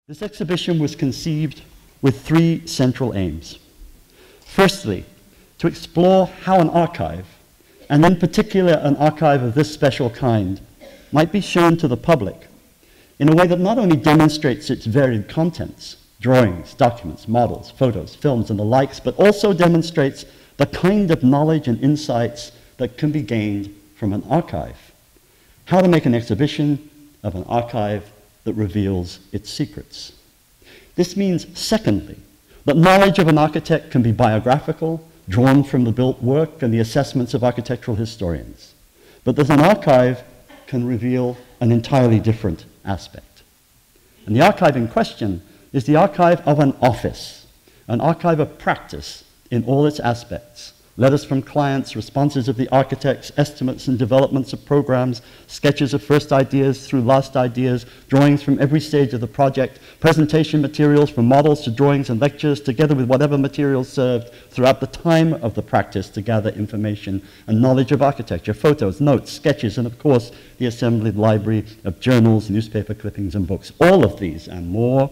This exhibition was conceived with three central aims. Firstly, to explore how an archive, and in particular an archive of this special kind, might be shown to the public in a way that not only demonstrates its varied contents, drawings, documents, models, photos, films, and the likes, but also demonstrates the kind of knowledge and insights that can be gained from an archive. How to make an exhibition of an archive that reveals its secrets. This means, secondly, that knowledge of an architect can be biographical, drawn from the built work and the assessments of architectural historians, but that an archive can reveal an entirely different aspect. And the archive in question is the archive of an office, an archive of practice in all its aspects. Letters from clients, responses of the architects, estimates and developments of programs, sketches of first ideas through last ideas, drawings from every stage of the project, presentation materials from models to drawings and lectures, together with whatever materials served throughout the time of the practice to gather information and knowledge of architecture, photos, notes, sketches, and of course, the assembled library of journals, newspaper clippings, and books. All of these and more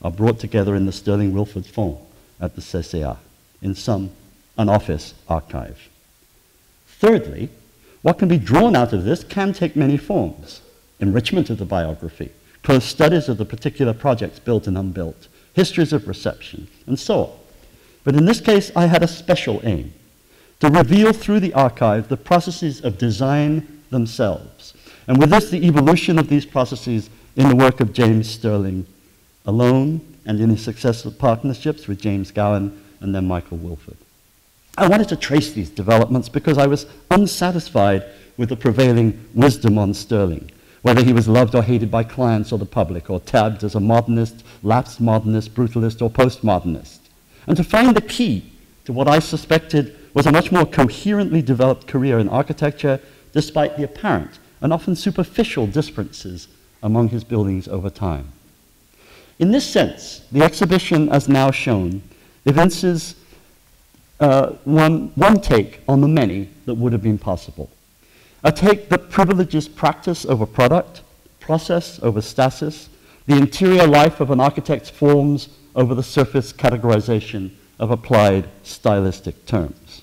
are brought together in the Stirling-Wilford Fond at the CCA, in sum, an office archive. Thirdly, what can be drawn out of this can take many forms. Enrichment of the biography, close studies of the particular projects built and unbuilt, histories of reception, and so on. But in this case, I had a special aim, to reveal through the archive the processes of design themselves, and with this, the evolution of these processes in the work of James Stirling alone, and in his successful partnerships with James Gowan and then Michael Wilford. I wanted to trace these developments because I was unsatisfied with the prevailing wisdom on Stirling, whether he was loved or hated by clients or the public, or tabbed as a modernist, lapsed modernist, brutalist, or postmodernist. And to find the key to what I suspected was a much more coherently developed career in architecture, despite the apparent and often superficial differences among his buildings over time. In this sense, the exhibition, as now shown, evinces one take on the many that would have been possible. A take that privileges practice over product, process over stasis, the interior life of an architect's forms over the surface categorization of applied stylistic terms.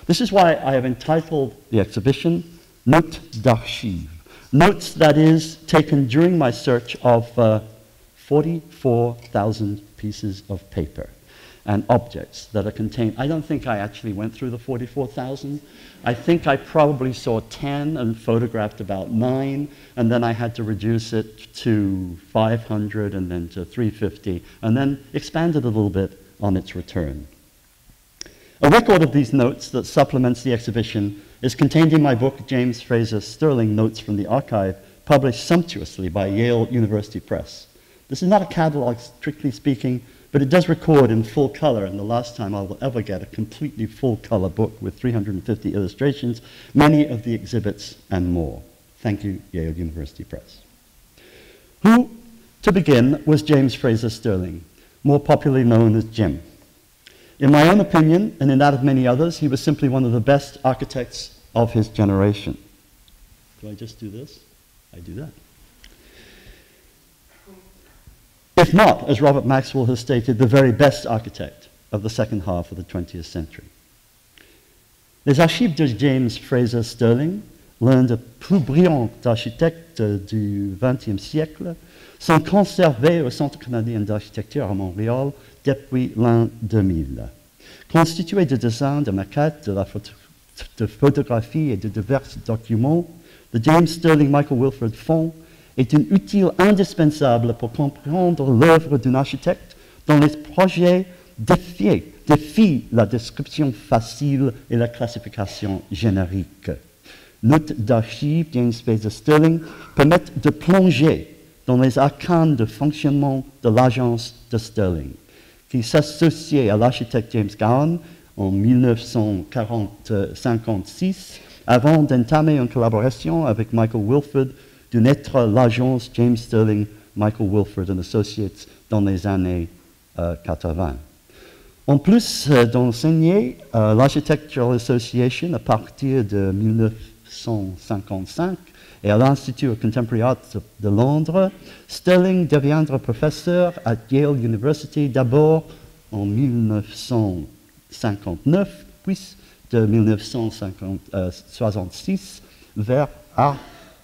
This is why I have entitled the exhibition Notes d'Archives. Notes, that is, taken during my search of 44,000 pieces of paper and objects that are contained. I don't think I actually went through the 44,000. I think I probably saw 10 and photographed about 9, and then I had to reduce it to 500 and then to 350, and then expanded a little bit on its return. A record of these notes that supplements the exhibition is contained in my book, James Frazer Stirling, Notes from the Archive, published sumptuously by Yale University Press. This is not a catalog, strictly speaking, but it does record in full color, and the last time I will ever get a completely full color book with 350 illustrations, many of the exhibits and more. Thank you, Yale University Press. Who, to begin, was James Frazer Stirling, more popularly known as Jim? In my own opinion, and in that of many others, he was simply one of the best architects of his generation. Do I just do this? I do that. If not, as Robert Maxwell has stated, the very best architect of the second half of the 20th century. Les archives de James Frazer Stirling, l'un des plus brillants architectes du XXe siècle, sont conservées au Centre canadien d'architecture à Montréal depuis l'an 2000. Constitués de dessins, de maquettes, de photographies et de divers documents, the James Stirling Michael Wilford Fond est un outil indispensable pour comprendre l'œuvre d'un architecte dont les projets défient la description facile et la classification générique. Notes d'archives James Frazer Stirling permettent de plonger dans les arcanes de fonctionnement de l'agence de Stirling, qui s'associait à l'architecte James Gowan en 1956, avant d'entamer une collaboration avec Michael Wilford, de naître l'agence James Stirling, Michael Wilford and Associates dans les années 80. En plus d'enseigner l'Architectural Association à partir de 1955, et à l'Institut of Contemporary Art de Londres. Sterling deviendra professeur à Yale University d'abord en 1959, puis de 1966 vers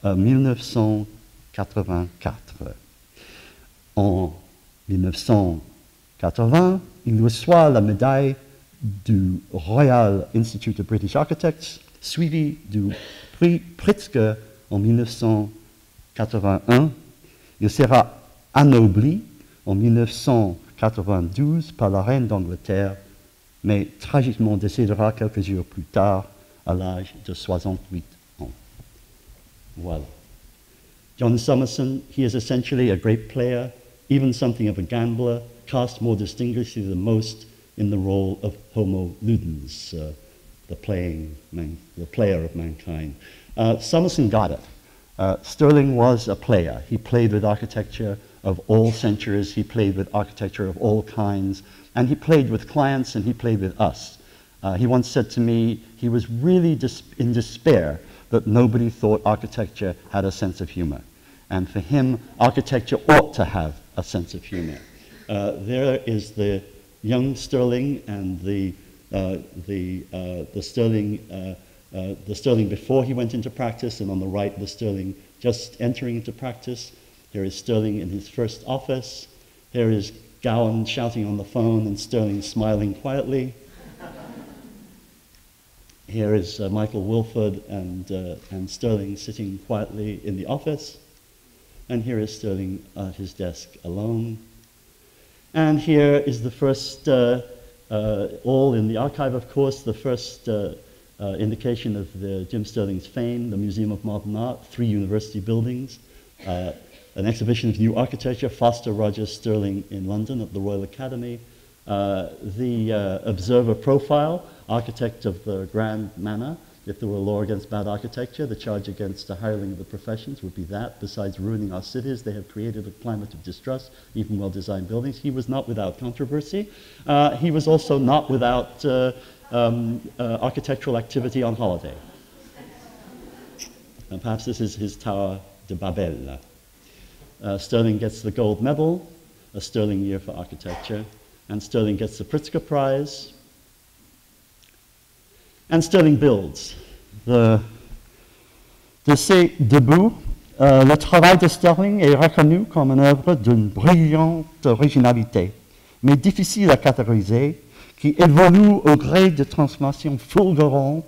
1984. En 1980, il reçoit la médaille du Royal Institute of British Architects, suivi du prix Pritzker en 1981. Il sera anobli en 1992 par la reine d'Angleterre, mais tragiquement décédera quelques jours plus tard à l'âge de 68 ans. Voilà. John Summerson, he is essentially a great player, even something of a gambler, cast more distinguishedly than most in the role of Homo Ludens, the player of mankind. Summerson got it. Stirling was a player. He played with architecture of all centuries. He played with architecture of all kinds. And he played with clients and he played with us. He once said to me he was really in despair that nobody thought architecture had a sense of humor. And for him, architecture ought to have a sense of humor. There is the young Stirling and the Stirling before he went into practice, and on the right, the Stirling just entering into practice. Here is Stirling in his first office. Here is Gowan shouting on the phone and Stirling smiling quietly. Here is Michael Wilford and Stirling sitting quietly in the office. And here is Stirling at his desk alone. And here is the first, all in the archive, of course, the first indication of Jim Stirling's fame, the Museum of Modern Art, 3 university buildings, an exhibition of new architecture, Foster Rogers Stirling in London at the Royal Academy, the Observer Profile, architect of the Grand Manor. If there were a law against bad architecture, the charge against the hireling of the professions would be that. Besides ruining our cities, they have created a climate of distrust, even well-designed buildings. He was not without controversy. He was also not without architectural activity on holiday. And perhaps this is his Tower de Babel. Stirling gets the gold medal, a Stirling year for architecture, and Stirling gets the Pritzker Prize. And Stirling builds. De ses débuts, le travail de Stirling est reconnu comme une œuvre d'une brillante originalité, mais difficile à catégoriser, qui évolue au gré de transformations fulgurantes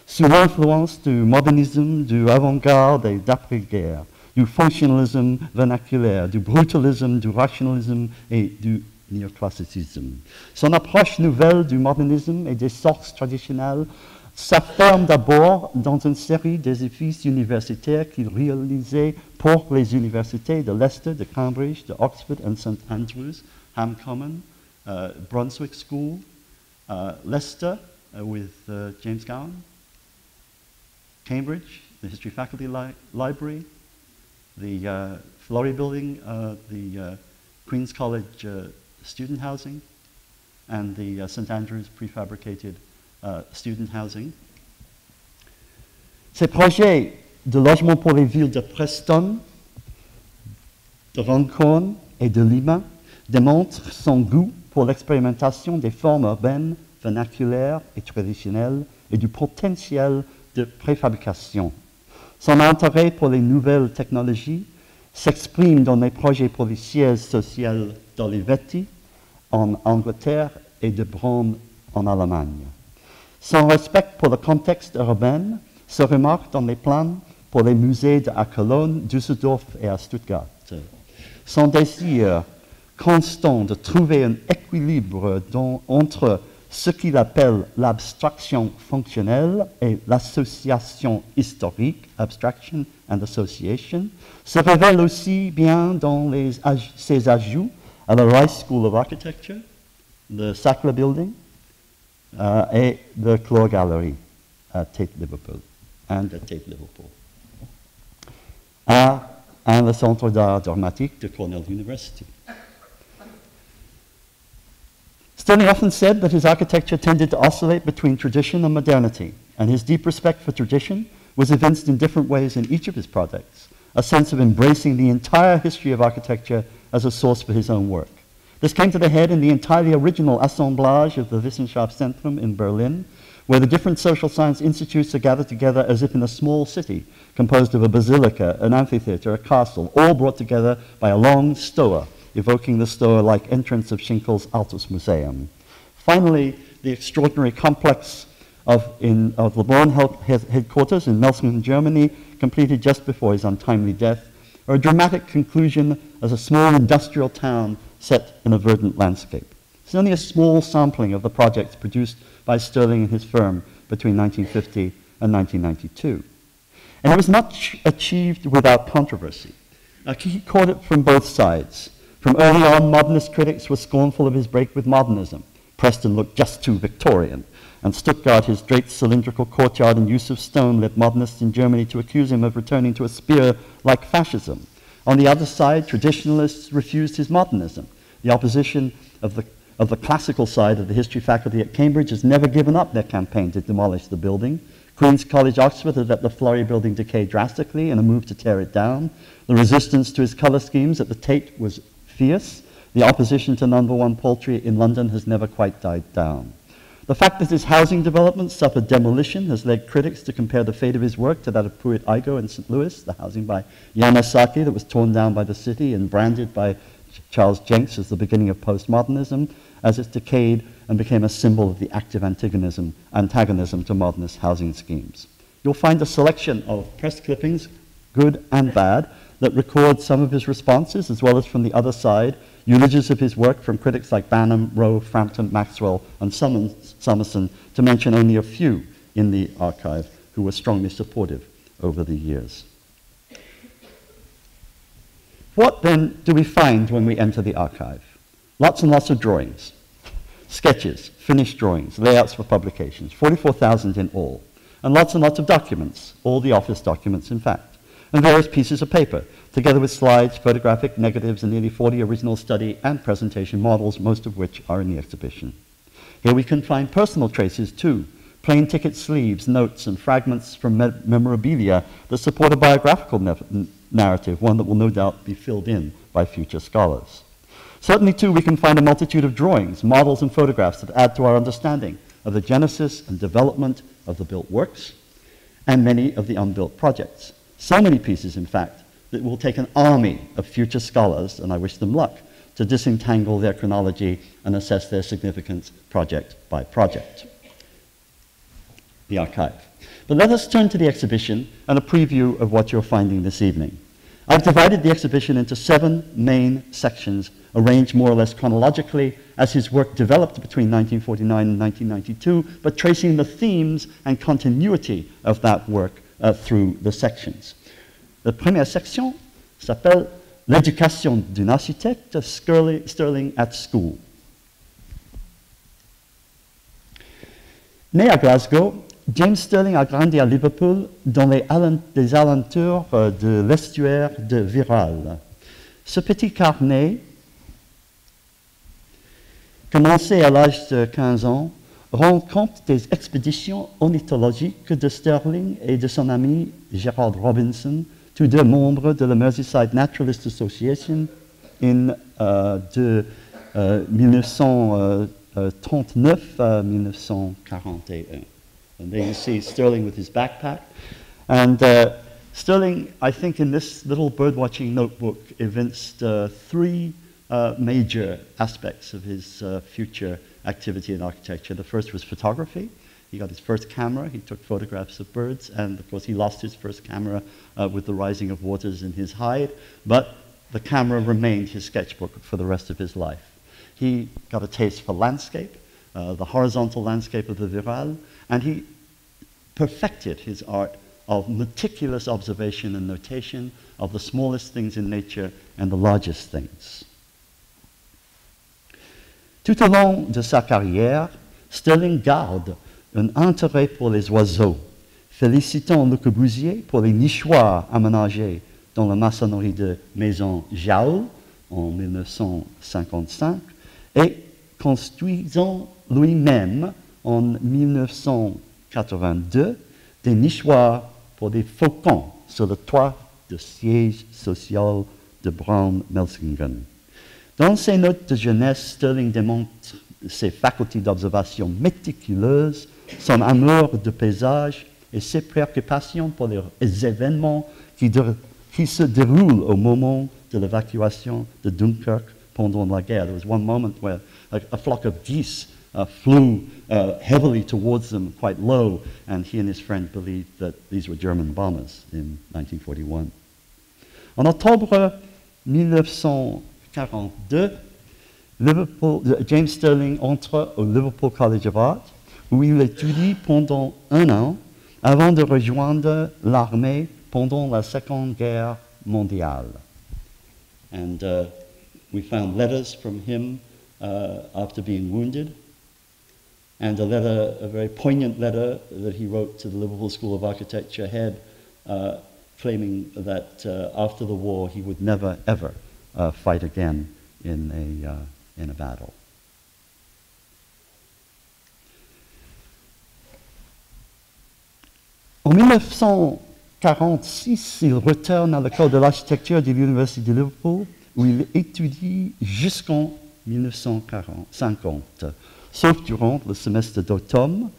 sous l'influence du modernisme, du avant-garde et d'après-guerre, du fonctionnalisme vernaculaire, du brutalisme, du rationalisme et du néoclassicisme. Son approche nouvelle du modernisme et des sources traditionnelles s'affirme d'abord dans une série d'édifices universitaires qu'il réalisait pour les universités de Leicester, de Cambridge, de Oxford and St Andrews, Ham Common, Brunswick School, Leicester with James Gowan, Cambridge, the History Faculty Library, the Florey Building, the Queen's College student housing, and the St Andrews prefabricated student housing. Ces projets de logement pour les villes de Preston, de Runcorn et de Lima démontrent son goût pour l'expérimentation des formes urbaines, vernaculaires et traditionnelles et du potentiel de préfabrication. Son intérêt pour les nouvelles technologies s'exprime dans les projets pour les sièges sociaux d'Olivetti en Angleterre et de Braun en Allemagne. Son respect pour le contexte urbain se remarque dans les plans pour les musées à Cologne, Düsseldorf et à Stuttgart. Son désir constant de trouver un équilibre entre ce qu'il appelle l'abstraction fonctionnelle et l'association historique, abstraction and association, se révèle aussi bien dans ses ajouts à la Rice School of Architecture, le Sackler Building, et le Clore Gallery à Tate Liverpool, et le Centre d'art dramatique de Cornell University. Stirling often said that his architecture tended to oscillate between tradition and modernity, and his deep respect for tradition was evinced in different ways in each of his projects, a sense of embracing the entire history of architecture as a source for his own work. This came to the head in the entirely original assemblage of the Wissenschaftszentrum in Berlin, where the different social science institutes are gathered together as if in a small city, composed of a basilica, an amphitheater, a castle, all brought together by a long stoa, evoking the stoa-like entrance of Schinkel's Altes Museum. Finally, the extraordinary complex of the Born headquarters in Melsungen, Germany, completed just before his untimely death, or a dramatic conclusion as a small industrial town set in a verdant landscape. It's only a small sampling of the projects produced by Stirling and his firm between 1950 and 1992. And it was not achieved without controversy. He caught it from both sides. From early on, modernist critics were scornful of his break with modernism. Preston looked just too Victorian, and Stuttgart, his draped cylindrical courtyard and use of stone, led modernists in Germany to accuse him of returning to a sphere like fascism. On the other side, traditionalists refused his modernism. The opposition of the classical side of the history faculty at Cambridge has never given up their campaign to demolish the building. Queen's College, Oxford, had let the Florey building decay drastically in a move to tear it down. The resistance to his colour schemes at the Tate was fierce. The opposition to number 1 Poultry in London has never quite died down. The fact that his housing development suffered demolition has led critics to compare the fate of his work to that of Pruitt Igoe in St. Louis, the housing by Yamasaki that was torn down by the city and branded by Charles Jenks as the beginning of postmodernism, as it decayed and became a symbol of the active antagonism to modernist housing schemes. You'll find a selection of press clippings, good and bad, that record some of his responses, as well as from the other side, eulogies of his work from critics like Banham, Rowe, Frampton, Maxwell, and Summerson, to mention only a few in the archive who were strongly supportive over the years. What then do we find when we enter the archive? Lots and lots of drawings, sketches, finished drawings, layouts for publications, 44,000 in all, and lots of documents, all the office documents in fact, and various pieces of paper, together with slides, photographic negatives, and nearly 40 original study and presentation models, most of which are in the exhibition. Here we can find personal traces too, plain ticket sleeves, notes, and fragments from memorabilia that support a biographical narrative, one that will no doubt be filled in by future scholars. Certainly too, we can find a multitude of drawings, models, and photographs that add to our understanding of the genesis and development of the built works and many of the unbuilt projects. So many pieces, in fact, that it will take an army of future scholars, and I wish them luck, to disentangle their chronology and assess their significance project by project. The archive. But let us turn to the exhibition and a preview of what you're finding this evening. I've divided the exhibition into 7 main sections, arranged more or less chronologically as his work developed between 1949 and 1992, but tracing the themes and continuity of that work through the sections. La première section s'appelle L'éducation d'un architecte, Stirling at School. Né à Glasgow, James Stirling a grandi à Liverpool dans les alentours de l'estuaire de Wirral. Ce petit carnet, commencé à l'âge de 15 ans, rend compte des expéditions ornithologiques de Stirling et de son ami Gerald Robinson, tous deux membres de la Merseyside Naturalist Association de 1939 à 1941. And there you see Stirling with his backpack. And Stirling, I think in this little birdwatching notebook, evinced 3 major aspects of his future activity in architecture. The first was photography. He got his first camera, he took photographs of birds, and of course he lost his first camera with the rising of waters in his hide, but the camera remained his sketchbook for the rest of his life. He got a taste for landscape, the horizontal landscape of the Wirral, and he perfected his art of meticulous observation and notation of the smallest things in nature and the largest things. Tout au long de sa carrière, Stirling garde un intérêt pour les oiseaux, félicitant Le Corbusier pour les nichoirs aménagés dans la maçonnerie de Maison Jaoul en 1955 et construisant lui-même en 1982 des nichoirs pour des faucons sur le toit de siège social de Brown-Melsingen. Dans ses notes de jeunesse, Stirling démontre ses facultés d'observation méticuleuses, son amour de paysage et ses préoccupations pour les événements qui se déroulent au moment de l'évacuation de Dunkerque pendant la guerre. There was one moment where a flock of geese flew heavily towards them, quite low, and he and his friend believed that these were German bombers in 1941. En octobre 1942, James Stirling entre au Liverpool College of Art, où il étudie pendant un an avant de rejoindre l'armée pendant la Seconde Guerre mondiale. And we found letters from him after being wounded, and a very poignant letter that he wrote to the Liverpool School of Architecture head, claiming that after the war he would never ever fight again in a battle. En 1946, il retourne à l'école de l'architecture de l'Université de Liverpool, où il étudie jusqu'en 1950, sauf durant le semestre d'automne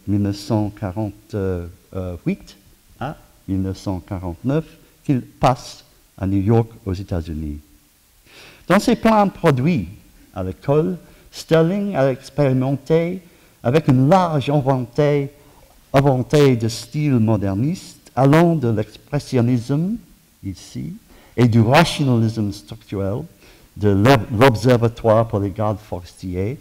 1948 à 1949, qu'il passe à New York aux États-Unis. Dans ses plans produits à l'école, Stirling a expérimenté avec une large éventail de styles modernistes, allant de l'expressionnisme, ici, et du rationalisme structurel, de l'Observatoire pour les gardes forestiers.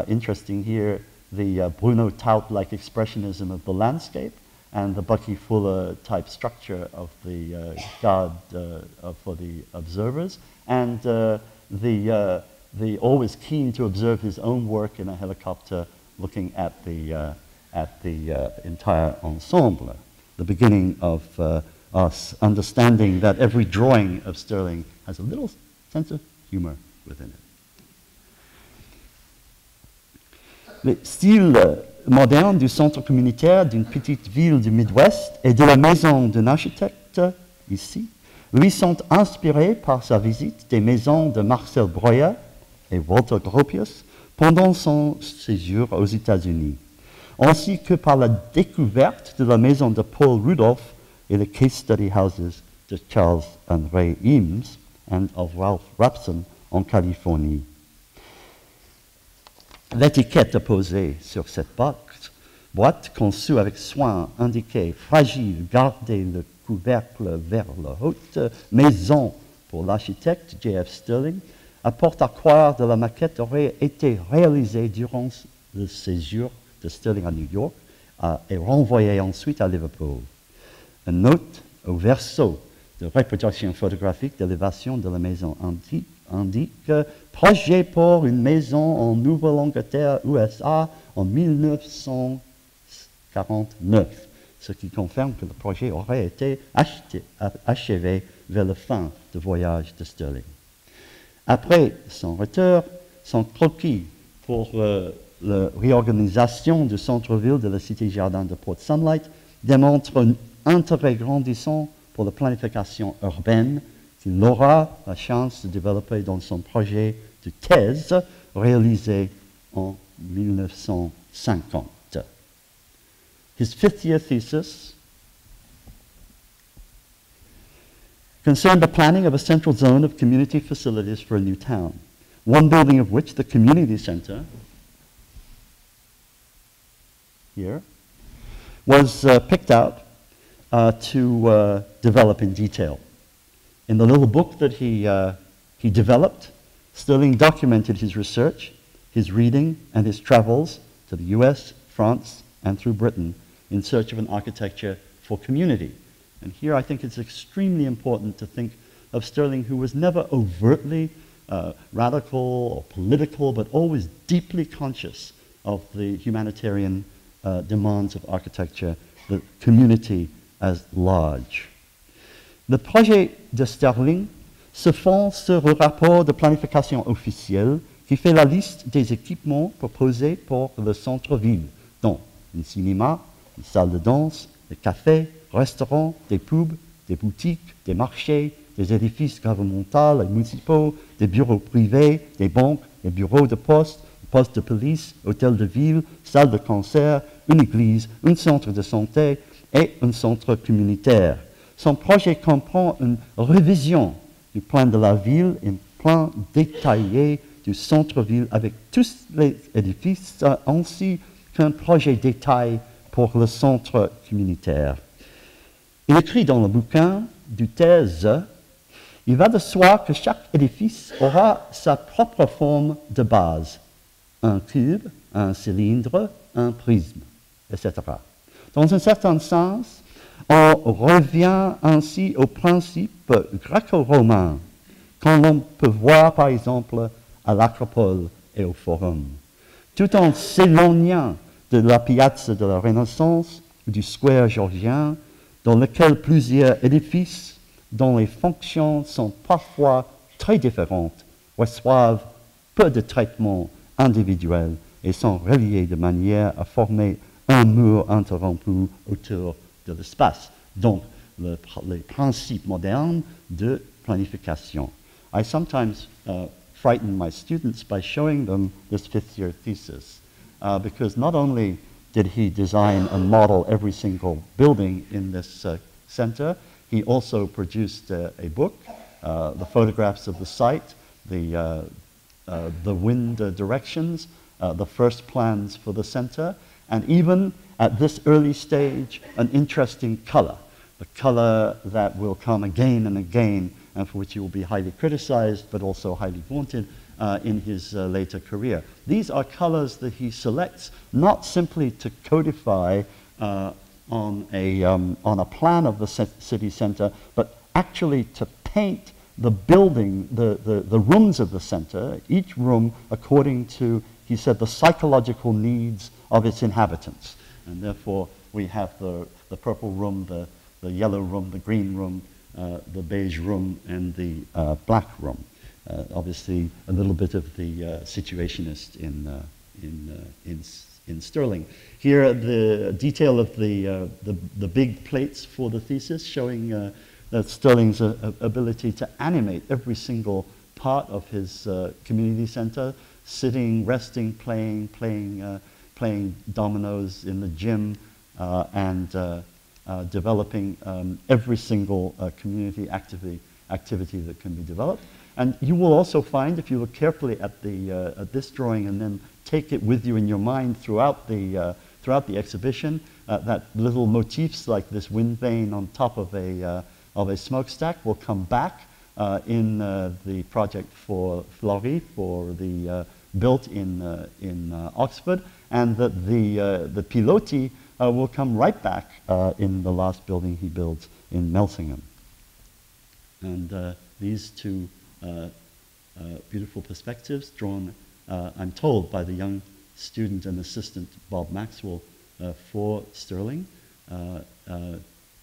Interesting here, the Bruno Taut-like expressionism of the landscape, and the Bucky Fuller type structure of the guard for the observers, and the always keen to observe his own work in a helicopter, looking at the entire ensemble. The beginning of us understanding that every drawing of Stirling has a little sense of humor within it. Le style moderne du centre communautaire d'une petite ville du Midwest et de la maison d'un architecte, ici, lui sont inspirés par sa visite des maisons de Marcel Breuer et Walter Gropius pendant son séjour aux États-Unis, ainsi que par la découverte de la maison de Paul Rudolph et les case study houses de Charles and Ray Eames and of Ralph Rapson en Californie. L'étiquette apposée sur cette boîte, conçue avec soin, indiquait « Fragile, gardez le couvercle vers la haute, maison pour l'architecte J.F. Stirling », apporte à croire que la maquette aurait été réalisée durant le séjour de Stirling à New York et renvoyée ensuite à Liverpool. Une note au verso de reproduction photographique d'élévation de la maison indique projet pour une maison en Nouvelle-Angleterre, USA, en 1949, ce qui confirme que le projet aurait été achevé vers la fin du voyage de Stirling. Après son retour, son croquis pour la réorganisation du centre-ville de la cité-jardin de Port Sunlight démontre un intérêt grandissant pour la planification urbaine qu'il aura la chance de développer dans son projet de thèse réalisé en 1950. His fifth-year thesis concerned the planning of a central zone of community facilities for a new town, one building of which, the community center, here, was picked out to develop in detail. In the little book that he developed, Stirling documented his research, his reading, and his travels to the US, France, and through Britain in search of an architecture for community. And here I think it's extremely important to think of Stirling, who was never overtly radical or political, but always deeply conscious of the humanitarian demands of architecture, the community as large. Le projet de Stirling se fonde sur un rapport de planification officiel qui fait la liste des équipements proposés pour le centre-ville, dont un cinéma, une salle de danse, des cafés, restaurants, des pubs, des boutiques, des marchés, des édifices gouvernementaux et municipaux, des bureaux privés, des banques, des bureaux de poste, postes de police, hôtels de ville, salles de concert, une église, un centre de santé et un centre communautaire. Son projet comprend une révision du plan de la ville, un plan détaillé du centre-ville avec tous les édifices, ainsi qu'un projet détail pour le centre communautaire. Il écrit dans le bouquin du thèse, il va de soi que chaque édifice aura sa propre forme de base, un cube, un cylindre, un prisme, etc. Dans un certain sens, on revient ainsi au principe gréco-romain, qu'on l'on peut voir par exemple à l'Acropole et au Forum, tout en s'éloignant de la piazza de la Renaissance, du square georgien, dans lequel plusieurs édifices dont les fonctions sont parfois très différentes reçoivent peu de traitement individuel et sont reliés de manière à former un mur interrompu autour de l'espace. Donc, les principes modernes de planification. I sometimes frighten my students by showing them this fifth-year thesis, because not only did he design and model every single building in this center, he also produced a book, the photographs of the site, the wind directions, the first plans for the center, and even at this early stage, an interesting color, the color that will come again and again, and for which he will be highly criticized, but also highly vaunted in his later career. These are colors that he selects not simply to codify on a plan of the city center, but actually to paint the building, the rooms of the center, each room according to, he said, the psychological needs of its inhabitants. And therefore, we have the purple room, the yellow room, the green room, the beige room, and the black room. Obviously, a little bit of the situationist in Stirling. Here, the detail of the big plates for the thesis, showing Stirling's ability to animate every single part of his community center, sitting, resting, playing dominoes in the gym, and developing every single community activity that can be developed. And you will also find, if you look carefully at this drawing and then take it with you in your mind throughout the exhibition, that little motifs like this wind vane on top of a smokestack will come back in the project for Fleury, for the built in Oxford, and that the piloti will come right back in the last building he builds in Melsingham. And these two beautiful perspectives drawn, I'm told, by the young student and assistant Bob Maxwell for Stirling,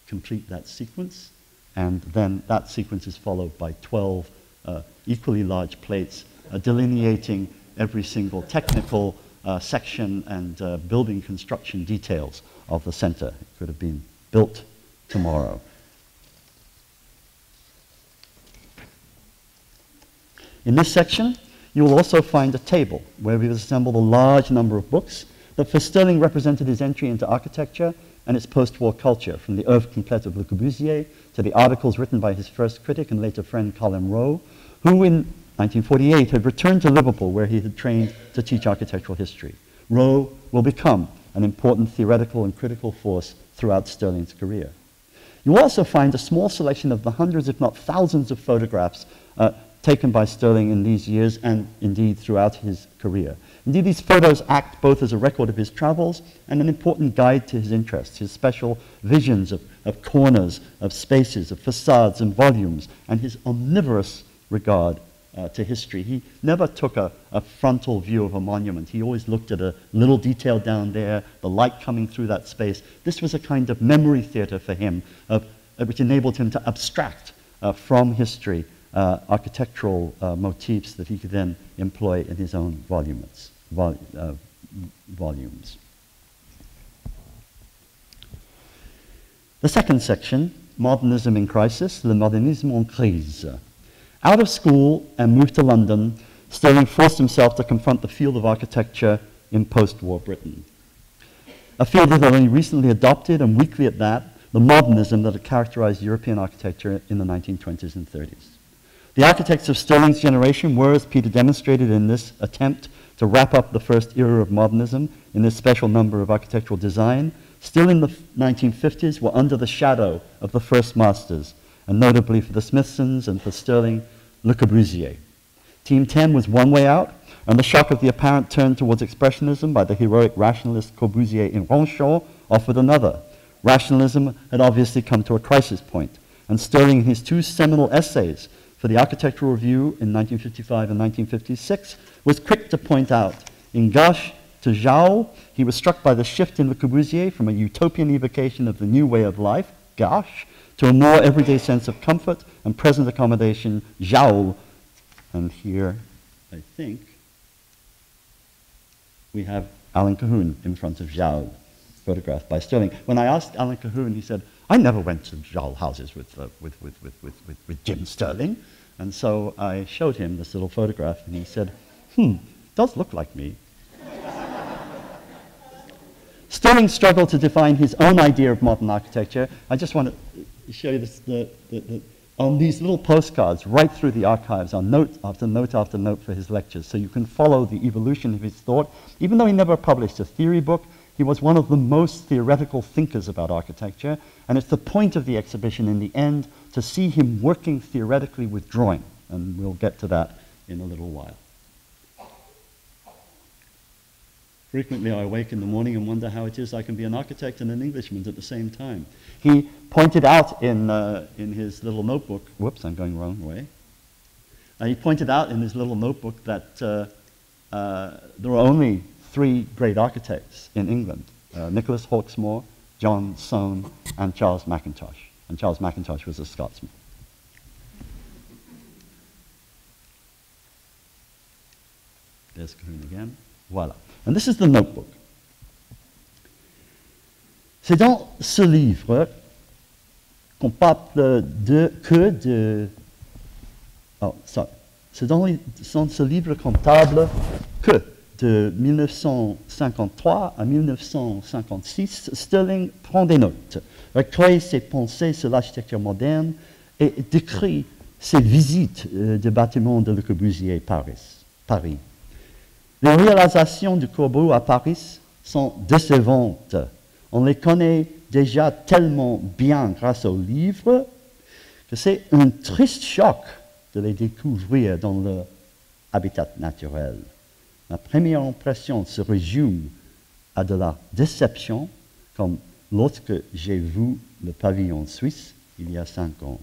complete that sequence. And then that sequence is followed by 12 equally large plates delineating every single technical section and building construction details of the center. It could have been built tomorrow. In this section, you will also find a table where we've assembled a large number of books that for Stirling represented his entry into architecture and its post-war culture, from the Œuvre complète of Le Corbusier to the articles written by his first critic and later friend Colin Rowe, who in 1948 had returned to Liverpool where he had trained to teach architectural history. Rowe will become an important theoretical and critical force throughout Stirling's career. You will also find a small selection of the hundreds, if not thousands, of photographs taken by Stirling in these years and indeed throughout his career. Indeed, these photos act both as a record of his travels and an important guide to his interests, his special visions of corners, of spaces, of facades and volumes, and his omnivorous regard to history. He never took a frontal view of a monument. He always looked at a little detail down there, the light coming through that space. This was a kind of memory theater for him, which enabled him to abstract from history architectural motifs that he could then employ in his own volumes. The second section, Modernism in Crisis, Le Modernisme en Crise. Out of school and moved to London, Stirling forced himself to confront the field of architecture in post-war Britain. A field that had only recently adopted, and weakly at that, the modernism that had characterized European architecture in the 1920s and 30s. The architects of Stirling's generation were, as Peter demonstrated in this attempt to wrap up the first era of modernism in this special number of architectural design, still in the 1950s were under the shadow of the first masters, and notably for the Smithsons and for Stirling, Le Corbusier. Team 10 was one way out, and the shock of the apparent turn towards expressionism by the heroic rationalist Corbusier in Ronshaw offered another. Rationalism had obviously come to a crisis point, and Stirling, in his two seminal essays for the Architectural Review in 1955 and 1956, was quick to point out, in Gauche to Joule, he was struck by the shift in Le Corbusier from a utopian evocation of the new way of life, Gauche, to a more everyday sense of comfort and present accommodation, Joule. And here, I think, we have Alan Cahoon in front of Joule, photographed by Stirling. When I asked Alan Cahoon, he said, I never went to Joule houses with Jim Stirling. And so I showed him this little photograph, and he said, does look like me. Stirling struggled to define his own idea of modern architecture. I just want to show you this, on these little postcards right through the archives, on note after note after note for his lectures, so you can follow the evolution of his thought. Even though he never published a theory book, he was one of the most theoretical thinkers about architecture, and it's the point of the exhibition in the end to see him working theoretically with drawing, and we'll get to that in a little while. Frequently I awake in the morning and wonder how it is I can be an architect and an Englishman at the same time. He pointed out in his little notebook, whoops, I'm going the wrong way. He pointed out in his little notebook that there were only 3 great architects in England, Nicholas Hawksmoor, John Soane, and Charles Mackintosh. And Charles Mackintosh was a Scotsman. There's Cahoon again. Voilà. And this is the notebook. C'est dans ce livre qu'on parle c'est dans ce livre comptable que de 1953 à 1956, Stirling prend des notes, recueille ses pensées sur l'architecture moderne et décrit ses visites de bâtiments de Le Corbusier Paris. Les réalisations du Corbeau à Paris sont décevantes. On les connaît déjà tellement bien grâce au livre que c'est un triste choc de les découvrir dans leur habitat naturel. Ma première impression se résume à de la déception, comme lorsque j'ai vu le pavillon suisse il y a 5 ans.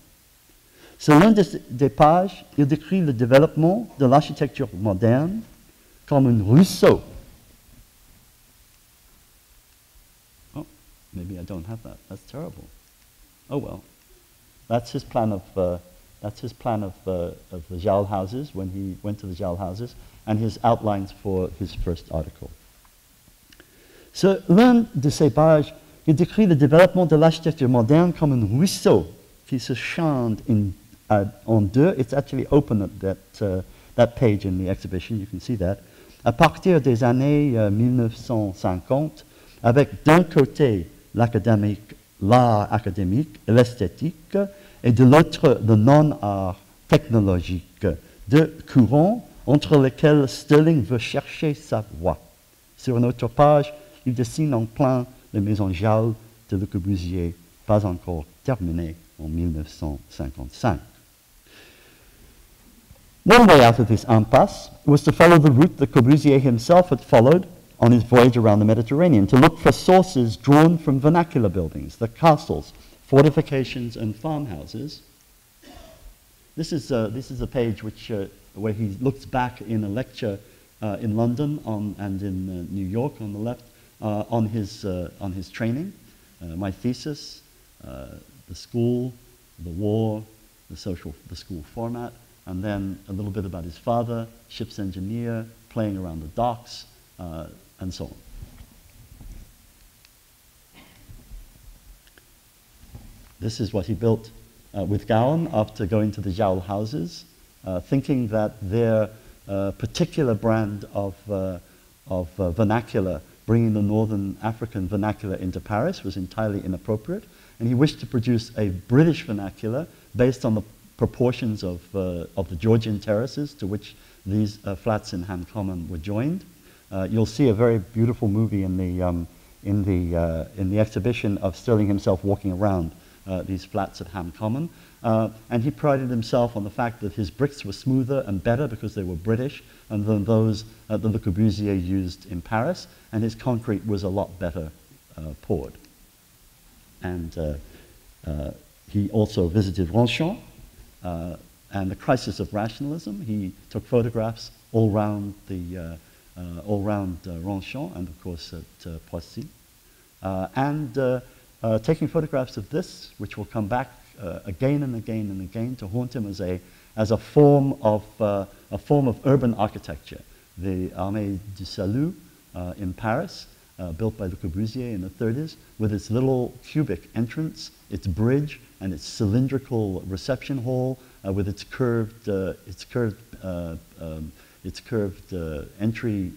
Sur l'une des pages, il décrit le développement de l'architecture moderne comme un ruisseau. Oh, maybe I don't have that. That's terrible. Oh well. That's his plan of the Joule houses when he went to the Joule houses, and his outlines for his first article. Sur l'un de ces pages, il décrit le développement de l'architecture moderne comme un ruisseau qui se scinde en deux. It's actually open at that page in the exhibition. You can see that. À partir des années 1950, avec d'un côté l'art académique et l'esthétique, et de l'autre le non-art technologique, deux courants entre lesquels Stirling veut chercher sa voie. Sur une autre page, il dessine en plein les maisons Joule de Le Corbusier, pas encore terminées en 1955. One way out of this impasse was to follow the route that Corbusier himself had followed on his voyage around the Mediterranean, to look for sources drawn from vernacular buildings, the castles, fortifications, and farmhouses. This is a page where he looks back in a lecture in London and in New York on the left on his training, my thesis, the school, the war, the school format, and then a little bit about his father, ship's engineer, playing around the docks, and so on. This is what he built with Gowan after going to the Jowl houses, thinking that their particular brand of vernacular, bringing the Northern African vernacular into Paris, was entirely inappropriate. And he wished to produce a British vernacular based on the proportions of the Georgian terraces to which these flats in Ham Common were joined. You'll see a very beautiful movie in the exhibition of Stirling himself walking around these flats at Ham Common. And he prided himself on the fact that his bricks were smoother and better because they were British and than those that Le Corbusier used in Paris, and his concrete was a lot better poured. And he also visited Ronchamp and the crisis of rationalism. He took photographs all around Ronchamp and, of course, at Poissy. Taking photographs of this, which will come back again and again and again to haunt him as a form of urban architecture. The Armée du Salut in Paris, built by Le Corbusier in the 30s, with its little cubic entrance, its bridge, and its cylindrical reception hall, with its curved entry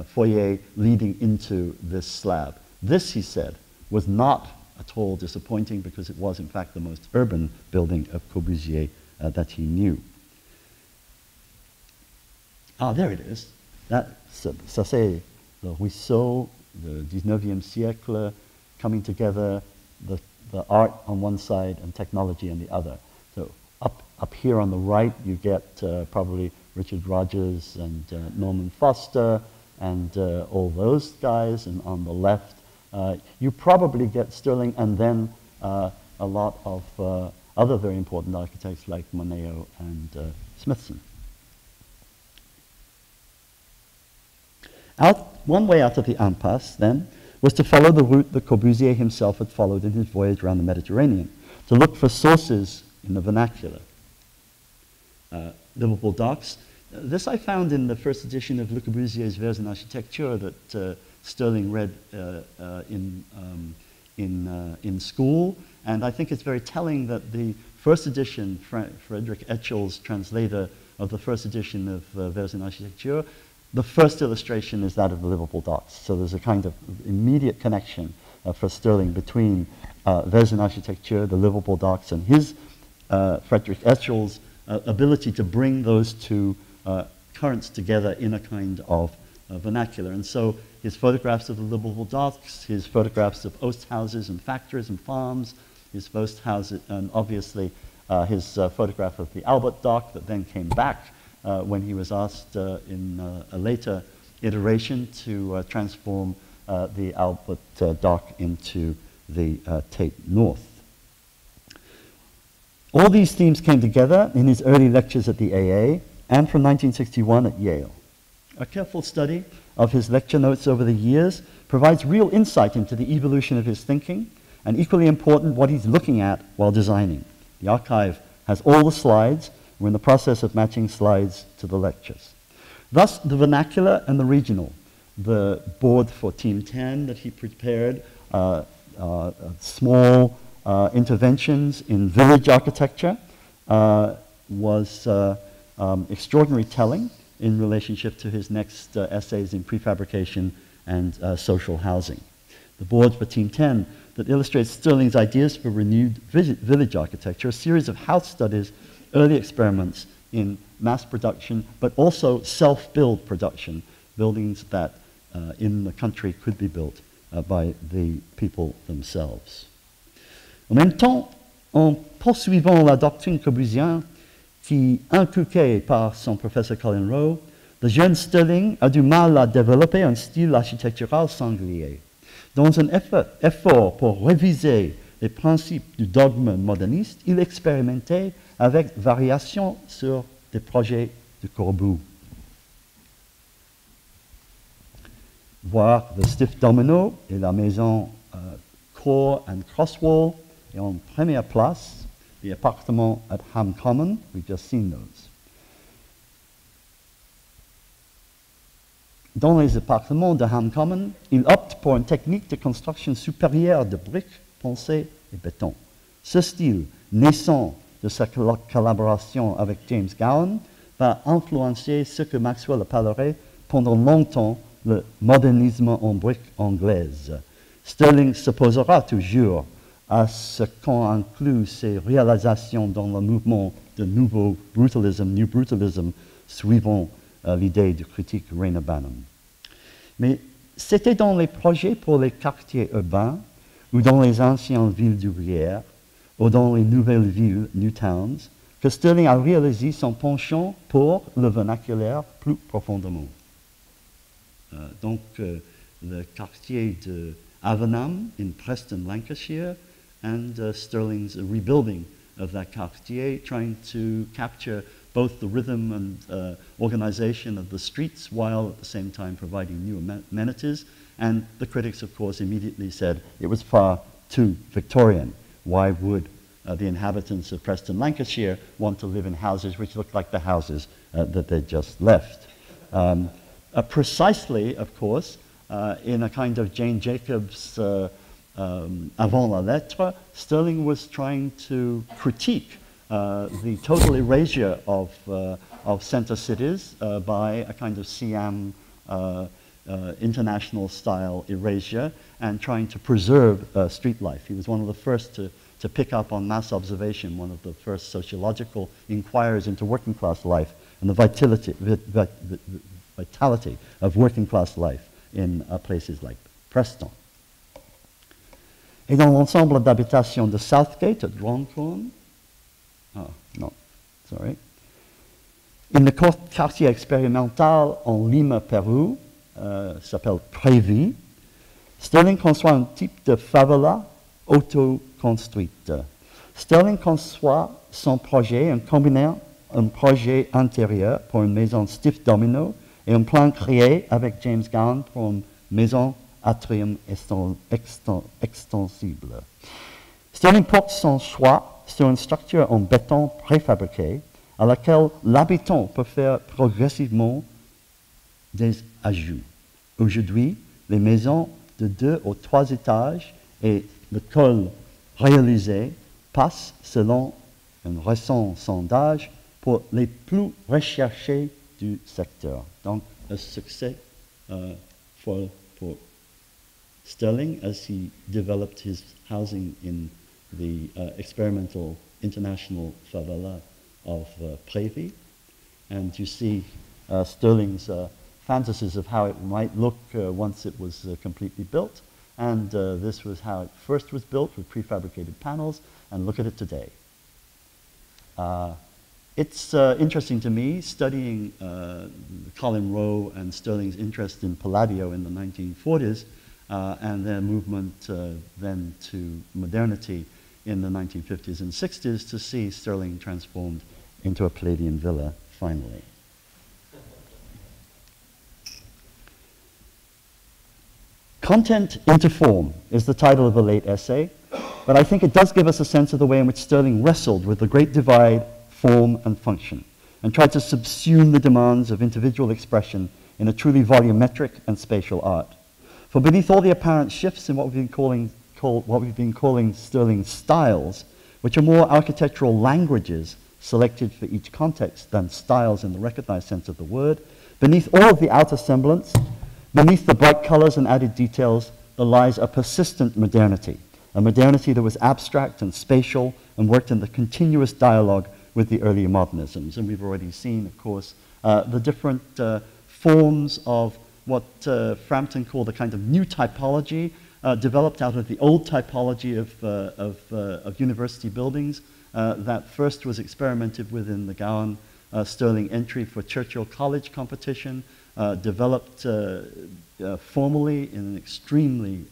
foyer leading into this slab. This, he said, was not at all disappointing because it was, in fact, the most urban building of Corbusier that he knew. Ah, there it is. Ça c'est le ruisseau, the 19e siècle, coming together, the art on one side and technology on the other. So up here on the right, you get probably Richard Rogers and Norman Foster and all those guys, and on the left, you probably get Stirling and then a lot of other very important architects like Moneo and Smithson. One way out of the impasse, then, was to follow the route that Corbusier himself had followed in his voyage around the Mediterranean, to look for sources in the vernacular. Liverpool docks. This I found in the first edition of Le Corbusier's Vers en Architecture that Stirling read in school, and I think it's very telling that the first edition, Frederick Etchell's translator of the first edition of Vers en Architecture, the first illustration is that of the Liverpool docks. So there's a kind of immediate connection for Stirling between Vers en Architecture, the Liverpool docks, and his, Frederick Etchell's, ability to bring those two currents together in a kind of vernacular. And so his photographs of the Liverpool docks, his photographs of oast houses and factories and farms, his oast houses, and obviously his photograph of the Albert dock that then came back when he was asked in a later iteration to transform the Albert dock into the Tate North. All these themes came together in his early lectures at the AA and from 1961 at Yale. A careful study of his lecture notes over the years provides real insight into the evolution of his thinking, and equally important, what he's looking at while designing. The archive has all the slides. We're in the process of matching slides to the lectures. Thus, the vernacular and the regional, the board for Team 10 that he prepared, small interventions in village architecture, was extraordinarily telling in relationship to his next essays in prefabrication and social housing. The board for Team 10 that illustrates Stirling's ideas for renewed village architecture, a series of house studies, early experiments in mass production, but also self-build production, buildings that in the country could be built by the people themselves. En même temps, en poursuivant la doctrine corbusienne qui inculquée par son professeur Colin Rowe, le jeune Stirling a du mal à développer un style architectural singulier. Dans un effort pour réviser les principes du dogme moderniste, il expérimentait avec variation sur des projets de Corbu. Voir le stiff domino et la maison core and crosswall, et en première place, the appartements at Ham Common. We've just seen those. Dans les appartements de Ham Common, il opte pour une technique de construction supérieure de briques, poncees et béton. Ce style, naissant de sa collaboration avec James Gowan, va influencer ce que Maxwell appellerait pendant longtemps le modernisme en brique anglaise. Stirling s'opposera toujours à ce qu'ont inclus ses réalisations dans le mouvement de nouveau brutalisme, New Brutalism, suivant l'idée du critique Reyner Banham. Mais c'était dans les projets pour les quartiers urbains ou dans les anciennes villes d'ouvrières ou dans les nouvelles villes, New Towns, que Stirling a réalisé son penchant pour le vernaculaire plus profondément. Donc, le quartier de Avenham in Preston, Lancashire, and Stirling's rebuilding of that quartier, trying to capture both the rhythm and organization of the streets while at the same time providing new amenities. And the critics, of course, immediately said it was far too Victorian. Why would the inhabitants of Preston, Lancashire want to live in houses which looked like the houses that they'd just left? Precisely, of course, in a kind of Jane Jacobs avant la lettre, Stirling was trying to critique the total erasure of center cities by a kind of Siam international style erasure and trying to preserve street life. He was one of the first to pick up on mass observation, one of the first sociological inquiries into working class life and the vitality of working class life in places like Preston. Et dans l'ensemble d'habitations de Southgate at Runcorn, in le quartier expérimental en Lima, Pérou, s'appelle Prévi, Stirling conçoit un type de favela auto-construite. Stirling conçoit son projet en combinant un projet intérieur pour une maison stiff domino et un plan créé avec James Gowan pour une maison atrium extensible. Stirling porte son choix sur une structure en béton préfabriqué à laquelle l'habitant peut faire progressivement des ajouts. Aujourd'hui, les maisons de 2 ou 3 étages et le col réalisé passent, selon un récent sondage, pour les plus recherchés du secteur. Donc, un succès for Stirling as he developed his housing in the experimental international favela of Prévi. And you see Stirling's fantasies of how it might look once it was completely built. And this was how it first was built with prefabricated panels. And look at it today. It's interesting to me, studying Colin Rowe and Stirling's interest in Palladio in the 1940s, and their movement then to modernity in the 1950s and 60s, to see Stirling transformed into a Palladian villa, finally. Content into Form is the title of a late essay, but I think it does give us a sense of the way in which Stirling wrestled with the great divide, form and function, and tried to subsume the demands of individual expression in a truly volumetric and spatial art. For beneath all the apparent shifts in what we've been calling Stirling styles, which are more architectural languages selected for each context than styles in the recognized sense of the word, beneath all of the outer semblance, beneath the bright colors and added details, there lies a persistent modernity, a modernity that was abstract and spatial and worked in the continuous dialogue with the earlier modernisms. And we've already seen, of course, the different forms of what Frampton called a kind of new typology, developed out of the old typology of university buildings that first was experimented with in the Gowan Stirling entry for Churchill College competition, developed formally in an extremely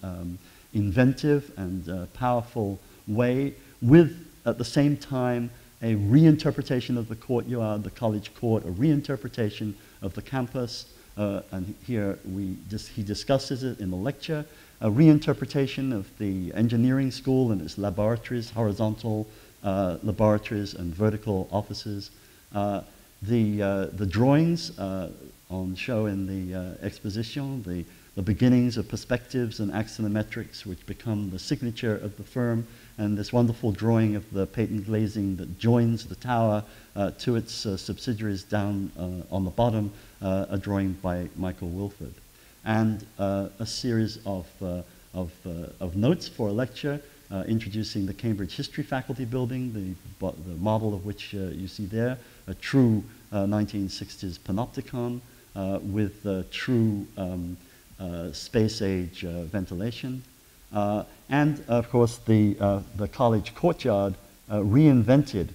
inventive and powerful way, with, at the same time, a reinterpretation of the courtyard, the college court, a reinterpretation of the campus, and here he discusses it in the lecture, a reinterpretation of the engineering school and its laboratories, horizontal laboratories and vertical offices. The drawings on show in the exposition, the beginnings of perspectives and axonometrics, which become the signature of the firm, and this wonderful drawing of the patent glazing that joins the tower to its subsidiaries down on the bottom, a drawing by Michael Wilford. And a series of notes for a lecture introducing the Cambridge History Faculty Building, the model of which you see there, a true 1960s panopticon with true space-age ventilation. And of course the college courtyard reinvented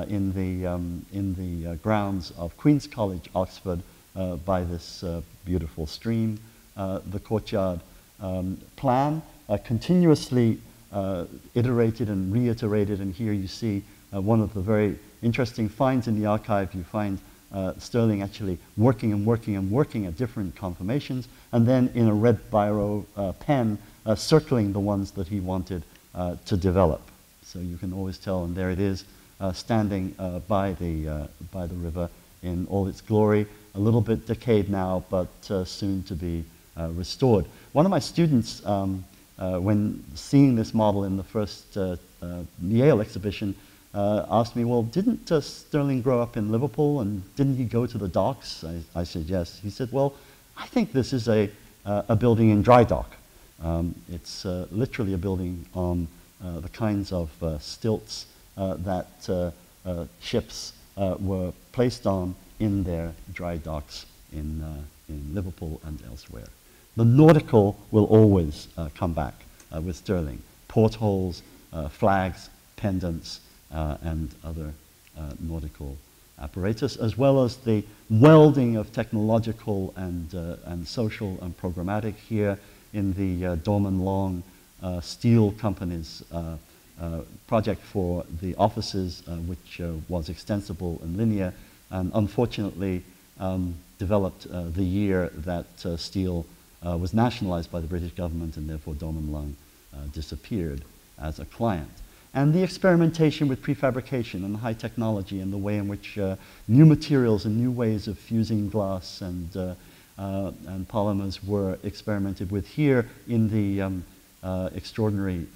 in the grounds of Queen's College, Oxford, by this beautiful stream. The courtyard plan continuously iterated and reiterated, and here you see one of the very interesting finds in the archive. You find Stirling actually working and working and working at different conformations, and then in a red biro pen circling the ones that he wanted to develop. So you can always tell, and there it is, standing by the river in all its glory, a little bit decayed now, but soon to be restored. One of my students, when seeing this model in the first Yale exhibition, asked me, well, didn't Stirling grow up in Liverpool, and didn't he go to the docks? I said yes. He said, well, I think this is a building in dry dock. It's literally a building on the kinds of stilts that ships were placed on in their dry docks in Liverpool and elsewhere. The nautical will always come back with Stirling. Portholes, flags, pendants, and other nautical apparatus, as well as the welding of technological and social and programmatic here in the Dorman Long Steel Company's project for the offices, which was extensible and linear, and unfortunately developed the year that steel was nationalized by the British government, and therefore Dorman Long disappeared as a client. And the experimentation with prefabrication and high technology, and the way in which new materials and new ways of fusing glass and polymers were experimented with here in the extraordinary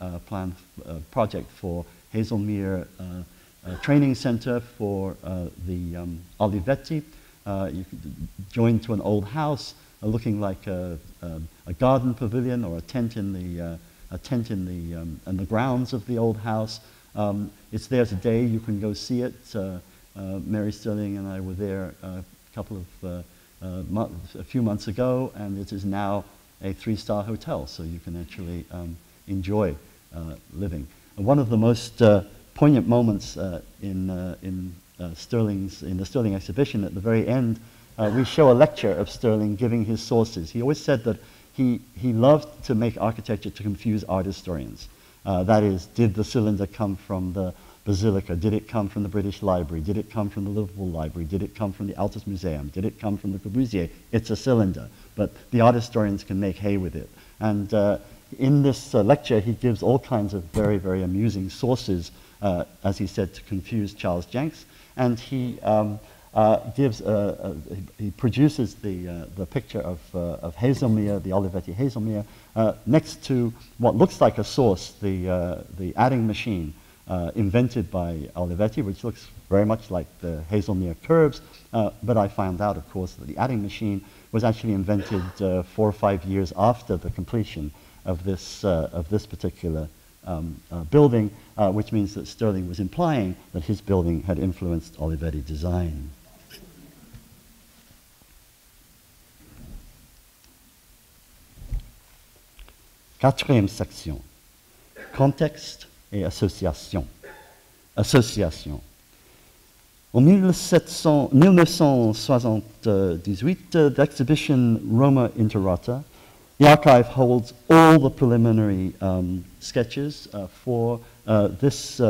project for Hazelmere Training Center for the Olivetti. You joined to an old house looking like a garden pavilion or a tent in the grounds of the old house. It's there today. You can go see it. Mary Stirling and I were there a few months ago, and it is now a 3-star hotel, so you can actually enjoy living. One of the most poignant moments in the Stirling exhibition, at the very end, we show a lecture of Stirling giving his sources. He always said that he loved to make architecture to confuse art historians. That is, did the cylinder come from the Basilica? Did it come from the British Library? Did it come from the Liverpool Library? Did it come from the Altus Museum? Did it come from the Corbusier? It's a cylinder, but the art historians can make hay with it. And in this lecture, he gives all kinds of very, very amusing sources, as he said, to confuse Charles Jenks. And he he produces the picture of Hazelmere, the Olivetti Hazelmere, next to what looks like a source, the adding machine invented by Olivetti, which looks very much like the Hazelmere curves. But I found out, of course, that the adding machine was actually invented 4 or 5 years after the completion of this particular building, which means that Stirling was implying that his building had influenced Olivetti design. Quatrième section, contexte et association. Association. En 1978, the exhibition Roma Interrata, the archive holds all the preliminary sketches for this